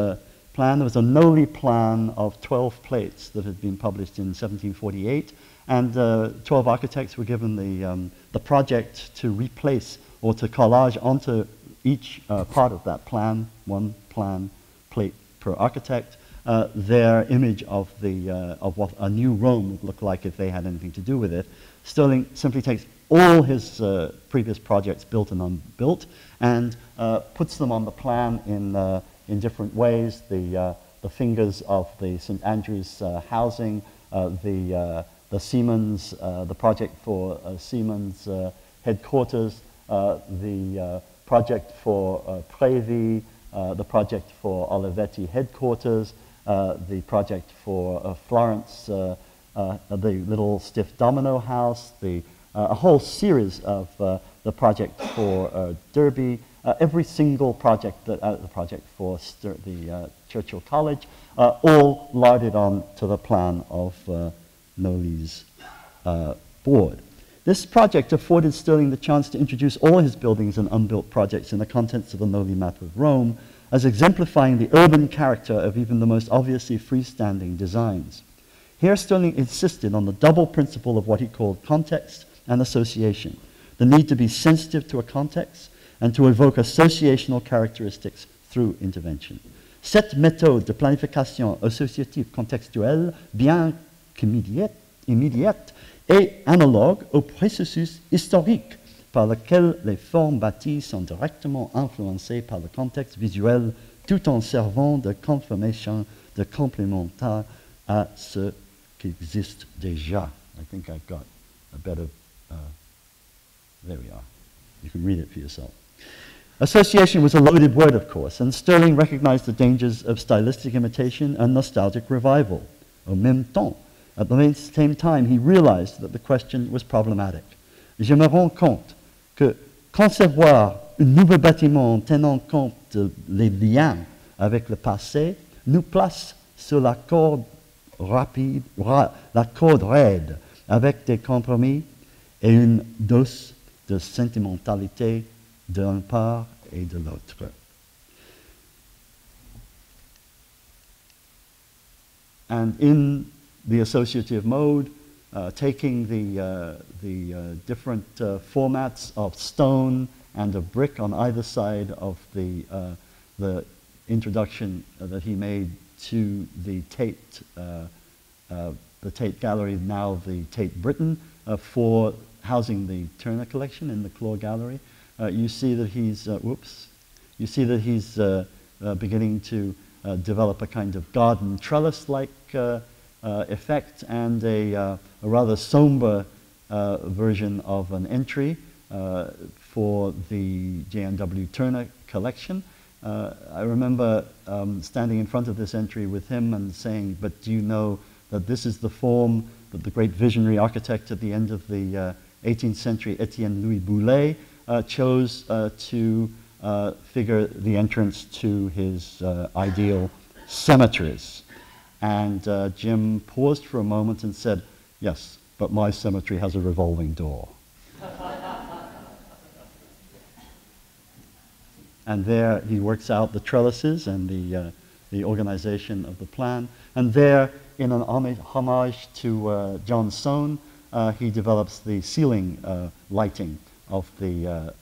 plan. There was a Noli plan of 12 plates that had been published in 1748, and 12 architects were given the project to replace or to collage onto each part of that plan, one plan plate per architect, their image of what a new Rome would look like if they had anything to do with it. Stirling simply takes all his previous projects, built and unbuilt, and puts them on the plan in different ways. The fingers of the St. Andrew's housing, the Siemens, the project for Siemens headquarters, the project for Prévy, the project for Olivetti headquarters, the project for Florence, the little stiff domino house, a whole series of the project for Derby, every single project, the project for the Churchill College, all larded on to the plan of Noli's board. This project afforded Stirling the chance to introduce all his buildings and unbuilt projects in the contents of the Noli map of Rome, as exemplifying the urban character of even the most obviously freestanding designs. Here Stirling insisted on the double principle of what he called context and association, the need to be sensitive to a context and to evoke associational characteristics through intervention. Cette méthode de planification associative contextuelle, bien qu'immédiate, est analogue au processus historique par lequel les formes bâties sont directement influencées par le contexte visuel tout en servant de confirmation, de complémentaire à ce qui existe déjà. I think I've got a better, there we are. You can read it for yourself. Association was a loaded word, of course, and Stirling recognized the dangers of stylistic imitation and nostalgic revival. Au même temps, at the same time, he realized that the question was problematic. Je me rends compte que concevoir un nouveau bâtiment en tenant compte des liens avec le passé nous place sur la corde rapide, la corde raide, avec des compromis et une dose de sentimentalité d'un part et de l'autre. And in the associative mode, taking the different formats of stone and of brick on either side of the introduction that he made to the Tate Gallery, now the Tate Britain, for housing the Turner collection in the Claw Gallery. You see that he's, you see that he's beginning to develop a kind of garden trellis-like effect and a rather somber version of an entry for the J&W Turner collection. I remember standing in front of this entry with him and saying, but do you know that this is the form that the great visionary architect at the end of the 18th century, Etienne Louis Boulet, chose to figure the entrance to his ideal cemeteries. And Jim paused for a moment and said, yes, but my cemetery has a revolving door. And there he works out the trellises and the organization of the plan. And there, in an homage to John Soane, he develops the ceiling lighting of the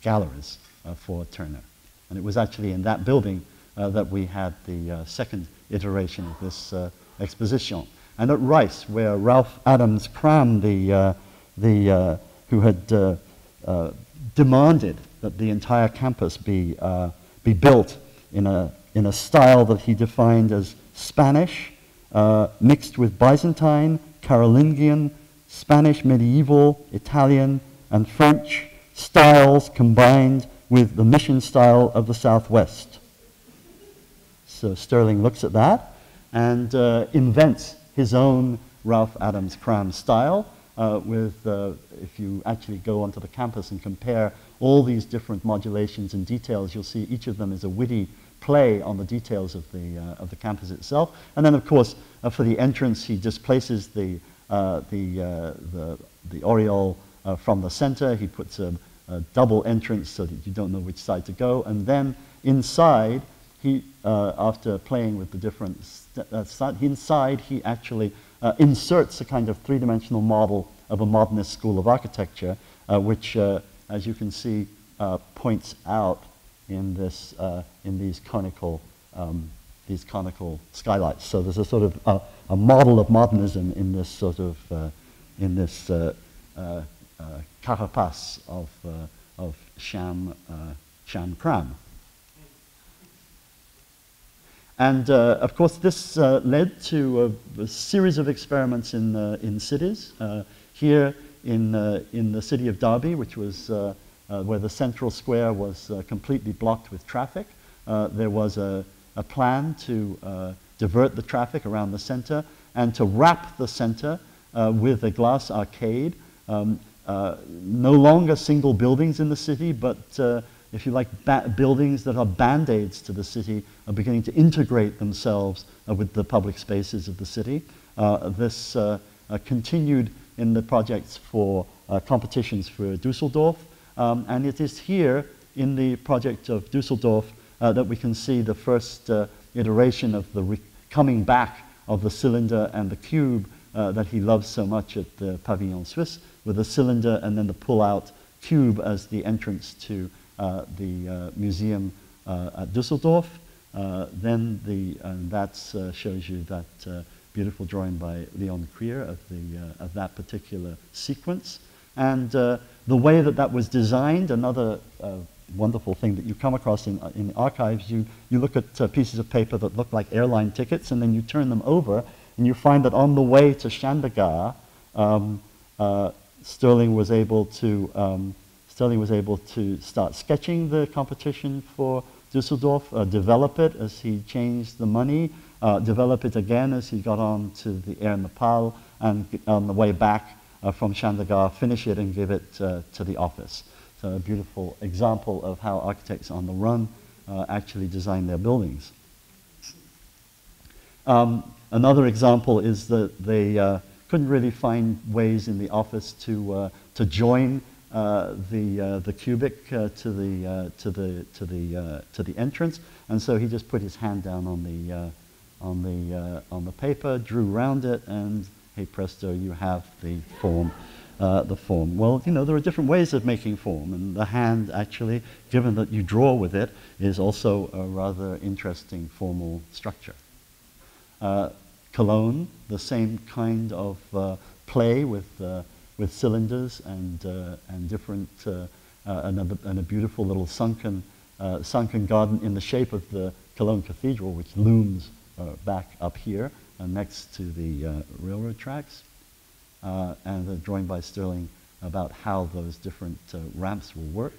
galleries for Turner. And it was actually in that building that we had the second iteration of this exposition. And at Rice, where Ralph Adams Cram, who had demanded that the entire campus be built in a style that he defined as Spanish, mixed with Byzantine, Carolingian, Spanish medieval, Italian, and French styles combined with the mission style of the Southwest. So Stirling looks at that and invents his own Ralph Adams Cram style if you actually go onto the campus and compare all these different modulations and details, you'll see each of them is a witty play on the details of the campus itself. And then, of course, for the entrance, he displaces the aureole from the center. He puts a double entrance so that you don't know which side to go. And then inside, after playing with the different inside, he actually inserts a kind of three-dimensional model of a modernist school of architecture, which, as you can see, points out in these conical skylights. So there's a sort of a model of modernism in this sort of carapace of sham cram. And of course, this led to a series of experiments in cities. Here in the city of Derby, which was where the central square was completely blocked with traffic, there was a plan to divert the traffic around the center and to wrap the center with a glass arcade. No longer single buildings in the city, but if you like, buildings that are band-aids to the city are beginning to integrate themselves with the public spaces of the city. This continued in the projects for competitions for Düsseldorf, and it is here in the project of Düsseldorf that we can see the first iteration of the coming back of the cylinder and the cube that he loves so much at the Pavillon Suisse, with the cylinder and then the pull-out cube as the entrance to the museum at Düsseldorf. That shows you that beautiful drawing by Leon Krier of that particular sequence. And the way that that was designed, another wonderful thing that you come across in archives, you look at pieces of paper that look like airline tickets, and then you turn them over, and you find that on the way to Chandigarh, Stirling was able to start sketching the competition for Düsseldorf, develop it as he changed the money, develop it again as he got on to the Air Nepal, and on the way back from Chandigarh, finish it and give it to the office. So a beautiful example of how architects on the run actually design their buildings. Another example is that they couldn't really find ways in the office to join the cubic to the entrance, and so he just put his hand down on the paper, drew around it, and hey presto, you have the form. Well, you know, there are different ways of making form, and the hand actually, given that you draw with it, is also a rather interesting formal structure. Cologne, the same kind of play with cylinders and different and a beautiful little sunken garden in the shape of the Cologne Cathedral, which looms back up here next to the railroad tracks, and a drawing by Stirling about how those different ramps will work.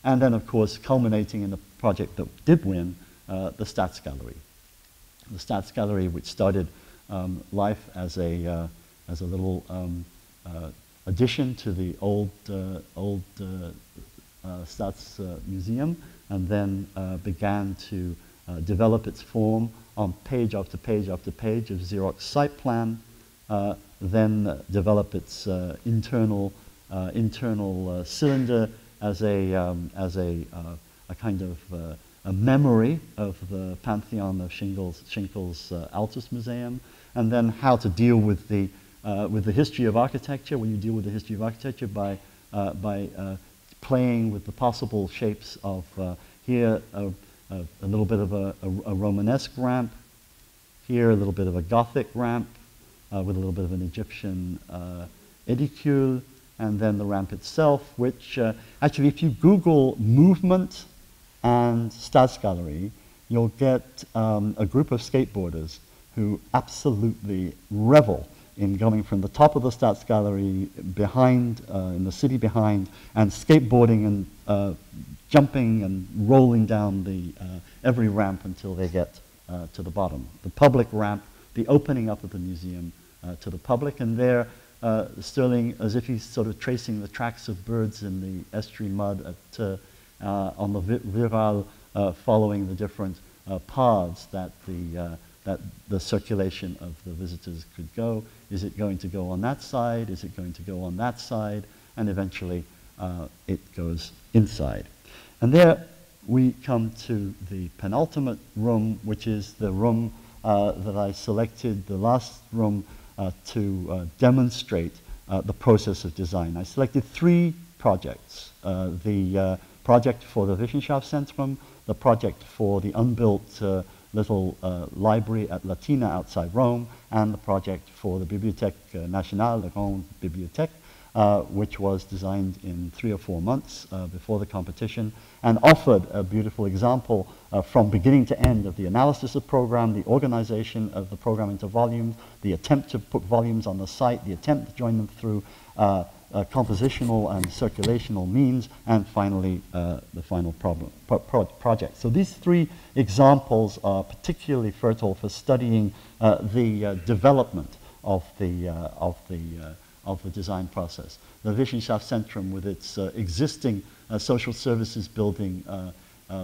And then, of course, culminating in the project that did win, the Staatsgalerie. The Staatsgalerie, which started life as a little addition to the old Staatsmuseum, and then began to develop its form on page after page after page of Xerox site plan, then develop its internal cylinder as a kind of a memory of the pantheon of Schinkel's Altus Museum, and then how to deal with the history of architecture. When you deal with the history of architecture by playing with the possible shapes of here a little bit of a Romanesque ramp, here a little bit of a Gothic ramp with a little bit of an Egyptian edicule, and then the ramp itself, which actually, if you Google movement and Staatsgalerie, you'll get a group of skateboarders who absolutely revel in going from the top of the Staatsgalerie behind, in the city behind, and skateboarding and jumping and rolling down every ramp until they get to the bottom. The public ramp, the opening up of the museum to the public, and there Stirling, as if he's sort of tracing the tracks of birds in the estuary mud on the Viral, following the different paths that the circulation of the visitors could go. Is it going to go on that side? Is it going to go on that side? And eventually it goes inside. And there we come to the penultimate room, which is the room that I selected, the last room to demonstrate the process of design. I selected three projects. The project for the Wissenschaftszentrum, the project for the unbuilt little library at Latina outside Rome, and the project for the Bibliothèque Nationale, the Grande Bibliothèque. which was designed in 3 or 4 months before the competition, and offered a beautiful example from beginning to end of the analysis of program, the organization of the program into volumes, the attempt to put volumes on the site, the attempt to join them through compositional and circulational means, and finally the final project. So these 3 examples are particularly fertile for studying the development of the design process. The Wissenschaftszentrum, with its existing social services building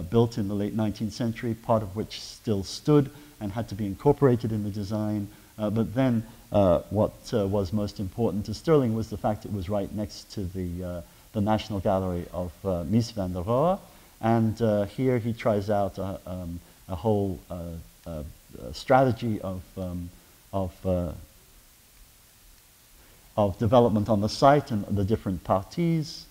built in the late 19th century, part of which still stood and had to be incorporated in the design. But then what was most important to Stirling was the fact it was right next to the National Gallery of Mies van der Rohe. And here he tries out a whole strategy of development on the site and the different parties,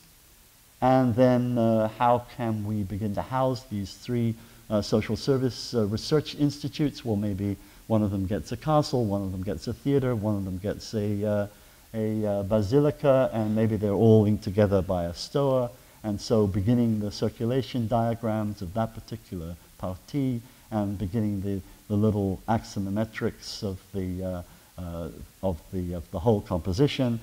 and then how can we begin to house these 3 social service research institutes? Well, maybe one of them gets a castle, one of them gets a theater, one of them gets a basilica, and maybe they're all linked together by a stoa. And so beginning the circulation diagrams of that particular partie, and beginning the little axonometrics of the whole composition,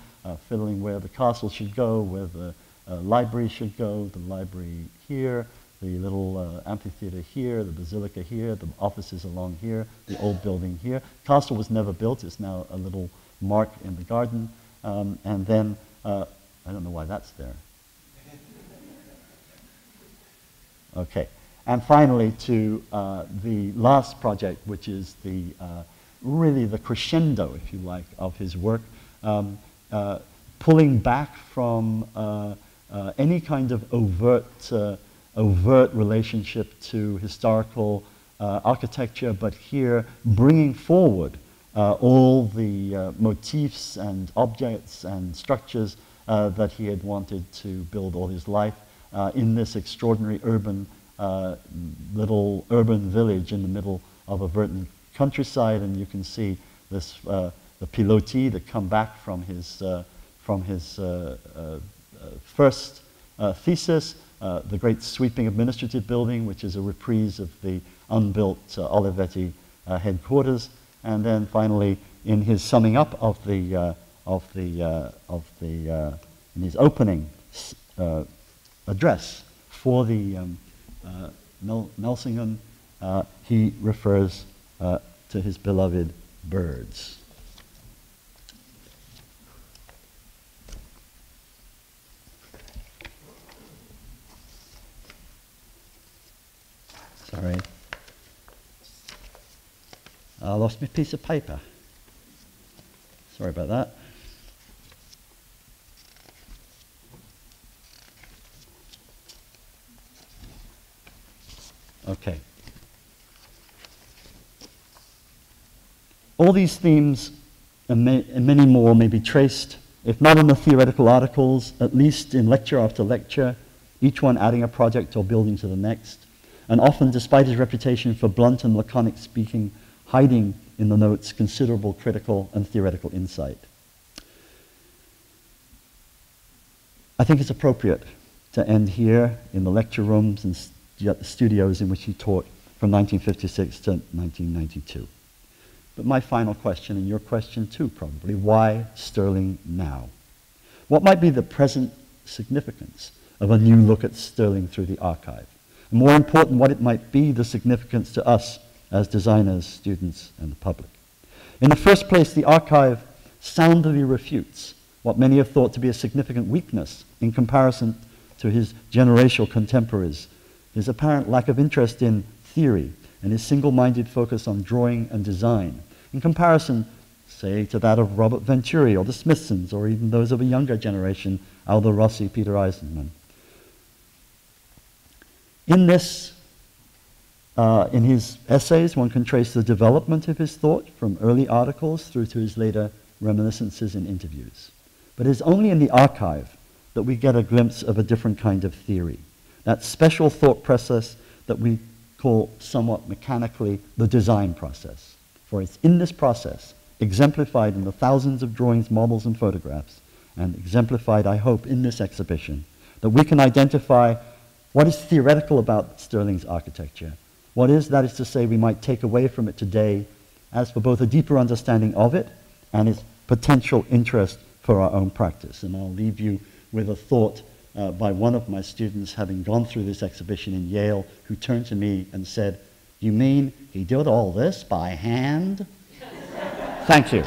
fiddling where the castle should go, where the library should go, the library here, the little amphitheater here, the basilica here, the offices along here, the old building here. Castle was never built, it's now a little mark in the garden. And then, I don't know why that's there. Okay, and finally to the last project, which is really the crescendo, if you like, of his work, pulling back from any kind of overt relationship to historical architecture, but here bringing forward all the motifs and objects and structures that he had wanted to build all his life in this extraordinary little urban village in the middle of a verdant countryside. And you can see this the pilotis that come back from his first thesis, the great sweeping administrative building, which is a reprise of the unbuilt Olivetti headquarters, and then finally in his summing up of in his opening address for the Melsingen, he refers to his beloved birds. Sorry. I lost my piece of paper. Sorry about that. Okay. All these themes and many more may be traced, if not in the theoretical articles, at least in lecture after lecture, each one adding a project or building to the next, and often, despite his reputation for blunt and laconic speaking, hiding in the notes considerable critical and theoretical insight. I think it's appropriate to end here in the lecture rooms and studios in which he taught from 1956 to 1992. But my final question, and your question too probably, why Stirling now? What might be the present significance of a new look at Stirling through the archive? And more important, what it might be the significance to us as designers, students, and the public. In the first place, the archive soundly refutes what many have thought to be a significant weakness in comparison to his generational contemporaries, his apparent lack of interest in theory and his single-minded focus on drawing and design, in comparison, say, to that of Robert Venturi or the Smithsons, or even those of a younger generation, Aldo Rossi, Peter Eisenman. In this, in his essays, one can trace the development of his thought from early articles through to his later reminiscences and interviews. But it is only in the archive that we get a glimpse of a different kind of theory, that special thought process that we call somewhat mechanically the design process. For it's in this process, exemplified in the thousands of drawings, models, and photographs, and exemplified, I hope, in this exhibition, that we can identify what is theoretical about Stirling's architecture, what is, that is to say, we might take away from it today as for both a deeper understanding of it and its potential interest for our own practice. And I'll leave you with a thought by one of my students having gone through this exhibition in Yale, who turned to me and said, "You mean he did all this by hand?" Thank you.